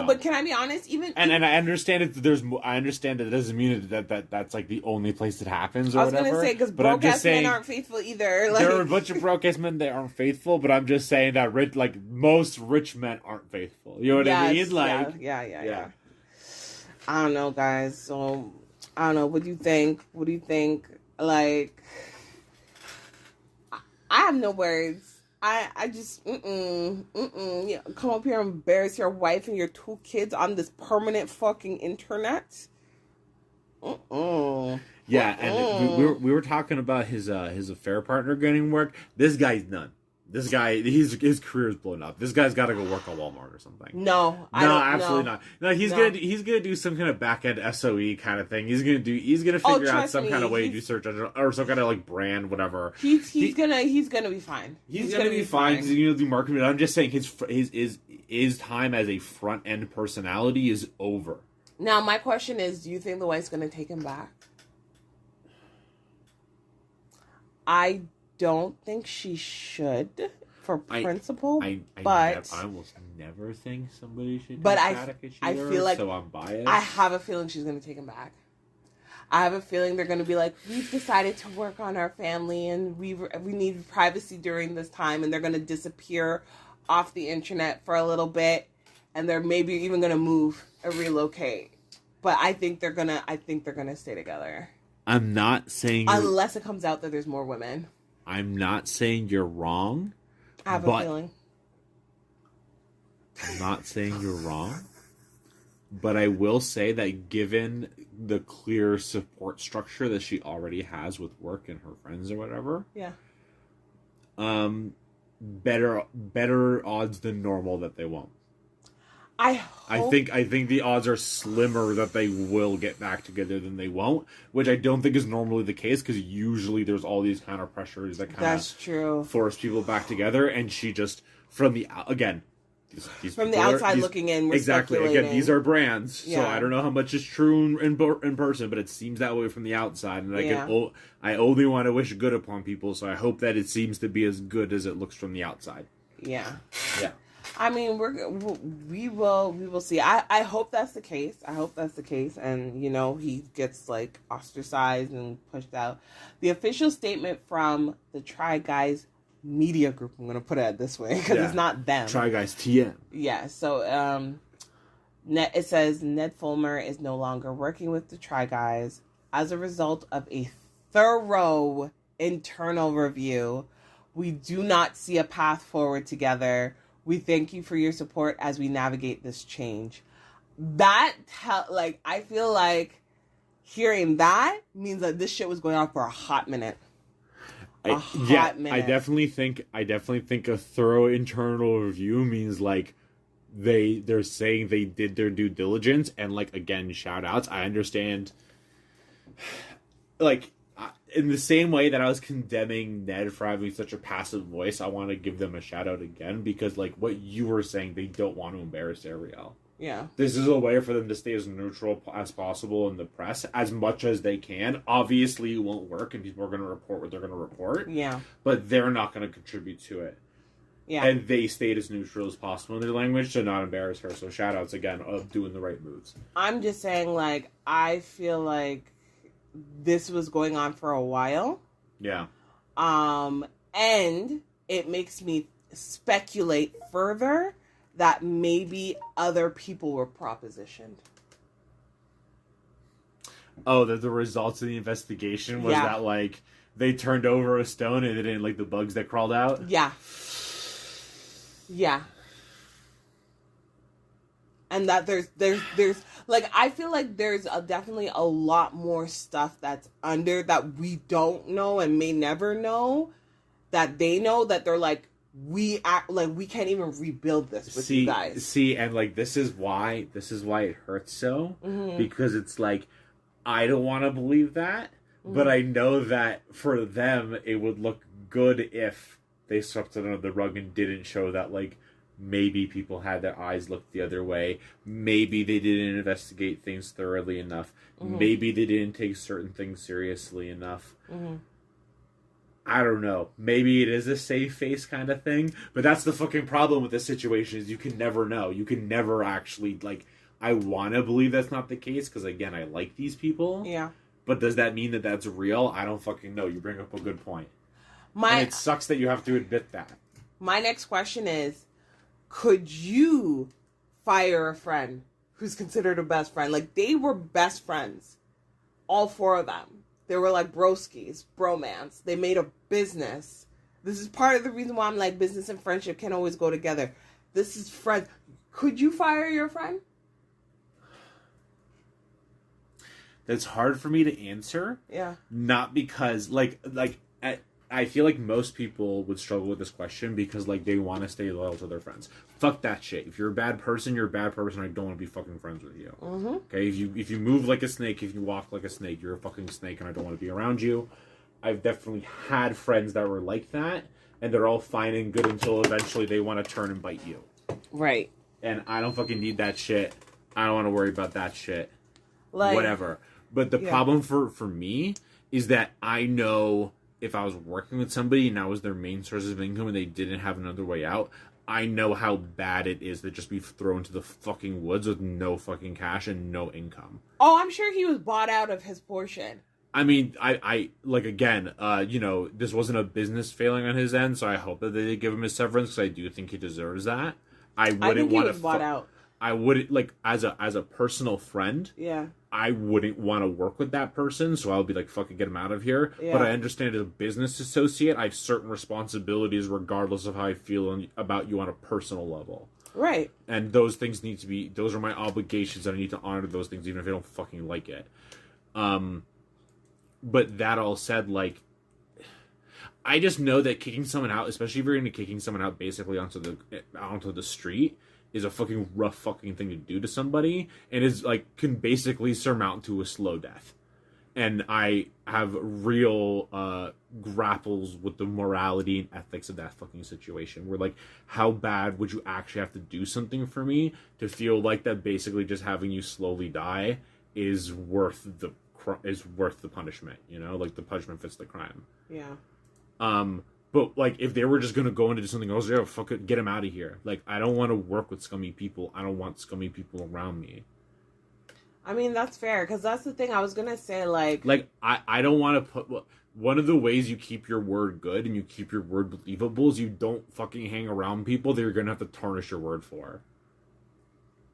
but can I be honest? And I understand I understand that it doesn't mean that's like the only place it happens or whatever. I was gonna say, because broke ass men aren't faithful either. Like, there are a bunch of broke ass men that aren't faithful, but I'm just saying that most rich men aren't faithful. You know what I mean? Like, yeah. I don't know, guys. So I don't know. What do you think? Like, I have no words. I just, yeah, come up here and embarrass your wife and your 2 kids on this permanent fucking internet. Yeah, and we were talking about his affair partner getting work. This guy's none. This guy, his career is blown up. This guy's got to go work at Walmart or something. No, absolutely not. No, he's gonna do some kind of back end SOE kind of thing. He's gonna figure out some kind of way to do search engine or some kind of like brand, whatever. He's gonna be fine. He's gonna be fine. He's gonna do marketing. I'm just saying his time as a front end personality is over. Now, my question is, do you think the wife's going to take him back? I don't think she should, for principle. I almost never think somebody should. But I feel like, so I'm biased. I have a feeling she's going to take him back. I have a feeling they're going to be like, we've decided to work on our family and we need privacy during this time, and they're going to disappear off the internet for a little bit, and they're maybe even going to move or relocate. But I think they're going to stay together. I'm not saying... Unless it comes out that there's more women. I'm not saying you're wrong. I have a feeling. I'm not saying you're wrong. But I will say that given the clear support structure that she already has with work and her friends or whatever... Yeah. Better odds than normal that they won't. I think the odds are slimmer that they will get back together than they won't, which I don't think is normally the case, because usually there's all these kind of pressures that kind of force people back together, and she just from the outside looking in, we're exactly again, these are brands, so yeah. I don't know how much is true in person, but it seems that way from the outside, and I only want to wish good upon people, so I hope that it seems to be as good as it looks from the outside. Yeah. I mean, we will see. I hope that's the case. And he gets like ostracized and pushed out. The official statement from the Try Guys media group, I'm going to put it this way because it's not them. Try Guys TM. Yeah. So it says Ned Fulmer is no longer working with the Try Guys as a result of a thorough internal review. We do not see a path forward together. We thank you for your support as we navigate this change. I feel like hearing that means that this shit was going on for a hot minute. Minute. I definitely think a thorough internal review means like they're saying they did their due diligence, and like, again, shout outs. I understand, like, in the same way that I was condemning Ned for having such a passive voice, I want to give them a shout out again, because like what you were saying, they don't want to embarrass Ariel. Yeah. This is a way for them to stay as neutral as possible in the press, as much as they can. Obviously, it won't work, and people are going to report what they're going to report. Yeah. But they're not going to contribute to it. Yeah. And they stayed as neutral as possible in their language to not embarrass her. So shout outs again of doing the right moves. I'm just saying, like, I feel like this was going on for a while. Yeah. And it makes me speculate further that maybe other people were propositioned. Oh, that the results of the investigation was that, like, they turned over a stone and it didn't, like, the bugs that crawled out? Yeah. Yeah. And that there's like, I feel like there's definitely a lot more stuff that's under that we don't know and may never know, that they know, that they're like, we can't even rebuild this with you guys. See, and like, this is why it hurts so, because it's like, I don't want to believe that, but I know that for them, it would look good if they swept it under the rug and didn't show that, like, maybe people had their eyes looked the other way. Maybe they didn't investigate things thoroughly enough. Maybe they didn't take certain things seriously enough. I don't know. Maybe it is a safe face kind of thing. But that's the fucking problem with this situation, is you can never know. You can never actually, like, I want to believe that's not the case, because, again, I like these people. Yeah. But does that mean that that's real? I don't fucking know. You bring up a good point. And it sucks that you have to admit that. My next question is, could you fire a friend who's considered a best friend? Like, they were best friends. All four of them. They were like broskies, bromance. They made a business. This is part of the reason why I'm like, business and friendship can't always go together. This is friends. Could you fire your friend? That's hard for me to answer. Yeah. Not because, I feel like most people would struggle with this question because, like, they want to stay loyal to their friends. Fuck that shit. If you're a bad person, you're a bad person. I don't want to be fucking friends with you. Okay? If you move like a snake, if you walk like a snake, you're a fucking snake, and I don't want to be around you. I've definitely had friends that were like that, and they're all fine and good until eventually they want to turn and bite you. Right. And I don't fucking need that shit I don't want to worry about that shit. Like, whatever. But the problem for me is that I know if I was working with somebody and that was their main source of income and they didn't have another way out, I know how bad it is to just be thrown to the fucking woods with no fucking cash and no income. Oh, I'm sure he was bought out of his portion. I mean, I like, again, you know, this wasn't a business failing on his end, so I hope that they did give him his severance, because I do think he deserves that. I think he was bought out. I wouldn't, like, as a personal friend, I wouldn't want to work with that person, so I'll be like, fucking get him out of here. Yeah. But I understand as a business associate, I have certain responsibilities regardless of how I feel about you on a personal level. Right. And those things need to be, those are my obligations, and I need to honor those things even if I don't fucking like it. But that all said, like, I just know that kicking someone out, especially if you're going to kicking someone out basically onto the street, is a fucking rough fucking thing to do to somebody, and is like can basically surmount to a slow death. And I have real grapples with the morality and ethics of that fucking situation. Where, like, how bad would you actually have to do something for me to feel like that basically just having you slowly die is worth the punishment, you know? Like, the punishment fits the crime. Yeah. But, like, if they were just gonna go into something else, yeah, fuck it, get him out of here. Like, I don't want to work with scummy people. I don't want scummy people around me. I mean, that's fair, because that's the thing I was gonna say, like... Like, I don't want to put... One of the ways you keep your word good and you keep your word believable is you don't fucking hang around people that you're gonna have to tarnish your word for.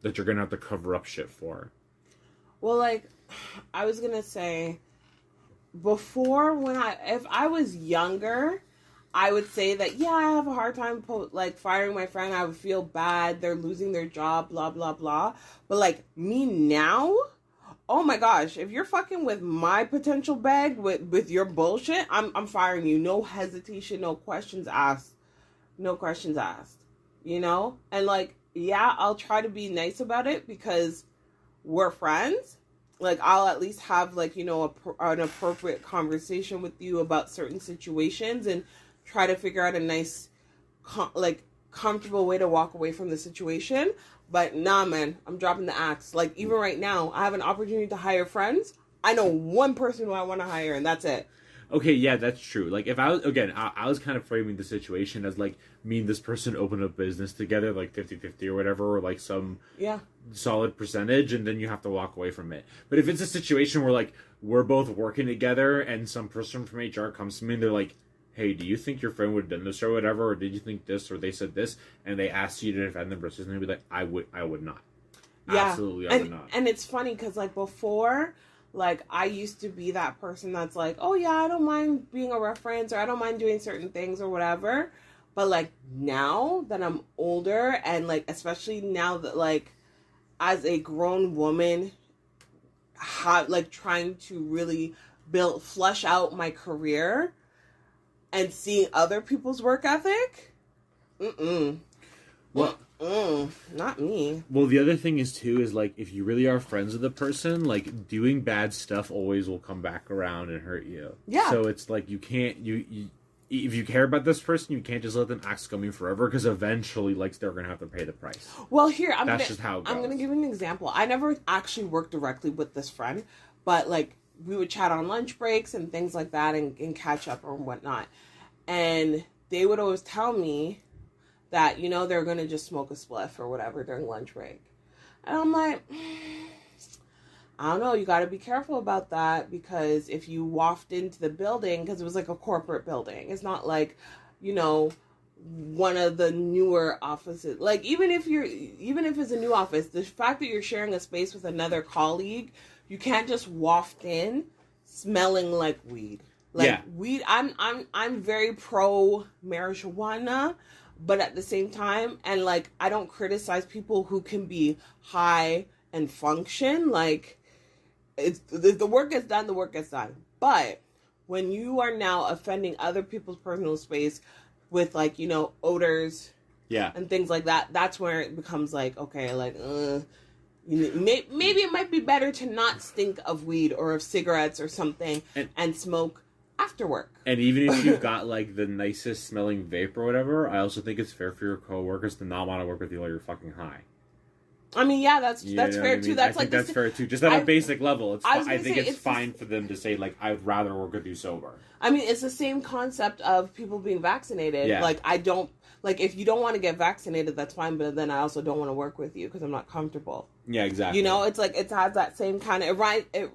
That you're gonna have to cover up shit for. Well, like, I was gonna say... Before, if I was younger... I would say that, yeah, I have a hard time, firing my friend. I would feel bad. They're losing their job, blah, blah, blah. But, like, me now, oh, my gosh. If you're fucking with my potential bag with your bullshit, I'm firing you. No hesitation, no questions asked. No questions asked. You know? And, like, yeah, I'll try to be nice about it because we're friends. Like, I'll at least have, like, you know, an appropriate conversation with you about certain situations and try to figure out a nice, comfortable way to walk away from the situation. But nah, man, I'm dropping the axe. Like, even right now, I have an opportunity to hire friends. I know one person who I want to hire, and that's it. Okay, yeah, that's true. Like, if I was, again, I was kind of framing the situation as, like, me and this person open a business together, like 50-50 or whatever, or, like, some solid percentage, and then you have to walk away from it. But if it's a situation where, like, we're both working together, and some person from HR comes to me, and they're like, hey, do you think your friend would have done this or whatever, or did you think this, or they said this, and they asked you to defend them versus, and they'd be like, I would not. Yeah. Absolutely, I would not. And it's funny, because, like, before, like, I used to be that person that's like, oh, yeah, I don't mind being a reference, or I don't mind doing certain things, or whatever. But, like, now that I'm older, and, like, especially now that, like, as a grown woman, trying to really flush out my career, and seeing other people's work ethic? Well, not me. Well, the other thing is, too, is, like, if you really are friends with the person, like, doing bad stuff always will come back around and hurt you. Yeah. So it's, like, you can't, if you care about this person, you can't just let them act scummy forever, because eventually, like, they're going to have to pay the price. Well, here, That's just how it goes. I'm going to give you an example. I never actually worked directly with this friend, but, like, we would chat on lunch breaks and things like that and catch up or whatnot. And they would always tell me that, you know, they're going to just smoke a spliff or whatever during lunch break. And I'm like, I don't know, you got to be careful about that, because if you waft into the building, because it was like a corporate building, it's not like, you know, one of the newer offices. Like, even if it's a new office, the fact that you're sharing a space with another colleague, you can't just waft in smelling like weed. Like, weed, I'm very pro marijuana, but at the same time, and, like, I don't criticize people who can be high and function. Like, the work gets done, the work gets done. But when you are now offending other people's personal space with, like, you know, odors and things like that, that's where it becomes like, okay, like, maybe it might be better to not stink of weed or of cigarettes or something and smoke after work. And even if you've got, like, the nicest smelling vape or whatever, I also think it's fair for your coworkers to not want to work with you while you're fucking high. I mean, yeah, that's fair too. That's like that's fair too. Just on a basic level, I think it's fine for them to say like, I'd rather work with you sober. I mean, it's the same concept of people being vaccinated. Yeah. Like, I don't like if you don't want to get vaccinated, that's fine. But then I also don't want to work with you because I'm not comfortable. Yeah, exactly. You know, it's like it has that same kind of it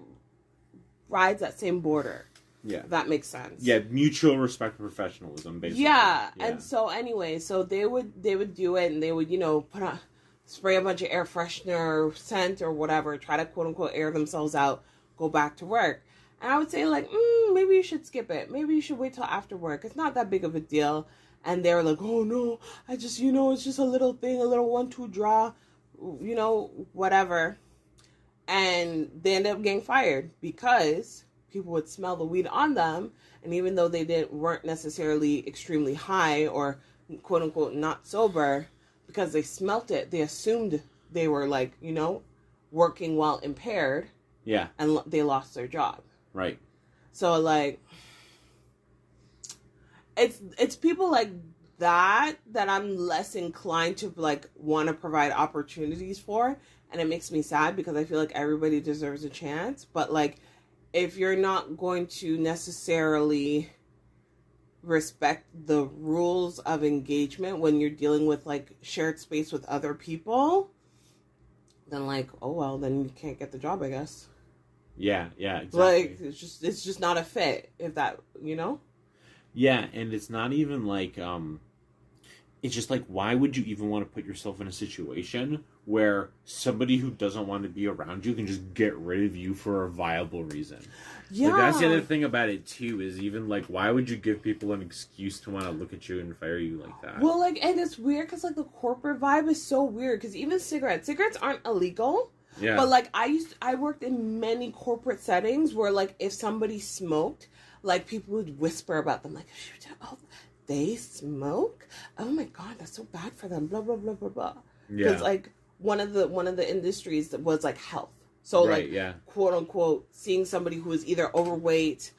rides that same border. Yeah, if that makes sense. Yeah, mutual respect and professionalism, basically. Yeah, and so anyway, so they would do it, and they would spray a bunch of air freshener, scent, or whatever, try to quote unquote air themselves out, go back to work. And I would say like, maybe you should skip it. Maybe you should wait till after work. It's not that big of a deal. And they were like, oh no, I just it's just a little thing, a little 1-2 draw, whatever. And they ended up getting fired because people would smell the weed on them, and even though they weren't necessarily extremely high or quote unquote not sober, because they smelt it, they assumed they were like, working while impaired. Yeah. And they lost their job. Right. So like, it's people like that I'm less inclined to like want to provide opportunities for, and it makes me sad because I feel like everybody deserves a chance, but like, if you're not going to necessarily respect the rules of engagement when you're dealing with like shared space with other people, then like, oh well, then you can't get the job, I guess. Yeah, exactly. Like it's just not a fit, if that, Yeah, and it's not even like it's just like, why would you even want to put yourself in a situation where somebody who doesn't want to be around you can just get rid of you for a viable reason? Yeah. Like, that's the other thing about it, too, is even, like, why would you give people an excuse to want to look at you and fire you like that? Well, like, and it's weird because, like, the corporate vibe is so weird because even cigarettes aren't illegal. Yeah. But, like, I worked in many corporate settings where, like, if somebody smoked, like, people would whisper about them, like, oh, they smoke? Oh my God, that's so bad for them. Blah blah blah blah blah. Yeah. Because like one of the industries that was like health. So right, like quote unquote, seeing somebody who is either overweight,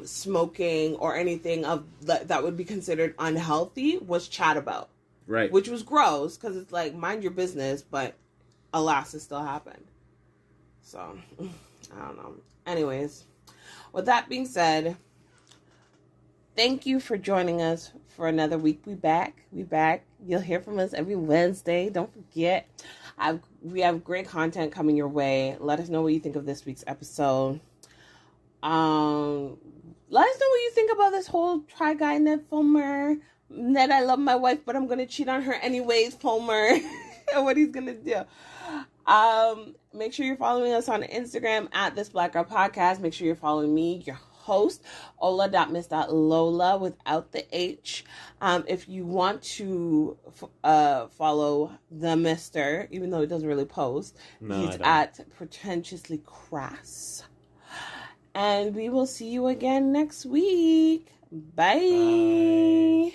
smoking, or anything of that would be considered unhealthy was chat about. Right. Which was gross because it's like, mind your business, but alas, it still happened. So I don't know. Anyways, with that being said, thank you for joining us for another week. We back. You'll hear from us every Wednesday. Don't forget, we have great content coming your way. Let us know what you think of this week's episode. Let us know what you think about this whole try guy Ned Fulmer. Ned, I love my wife, but I'm gonna cheat on her anyways, Fulmer. And what he's gonna do. Make sure you're following us on Instagram at This Black Girl Podcast. Make sure you're following me, your host, Ola.miss.Lola without the H. If you want to follow the Mister, even though he doesn't really post, he's at Pretentiously Crass. And we will see you again next week. Bye.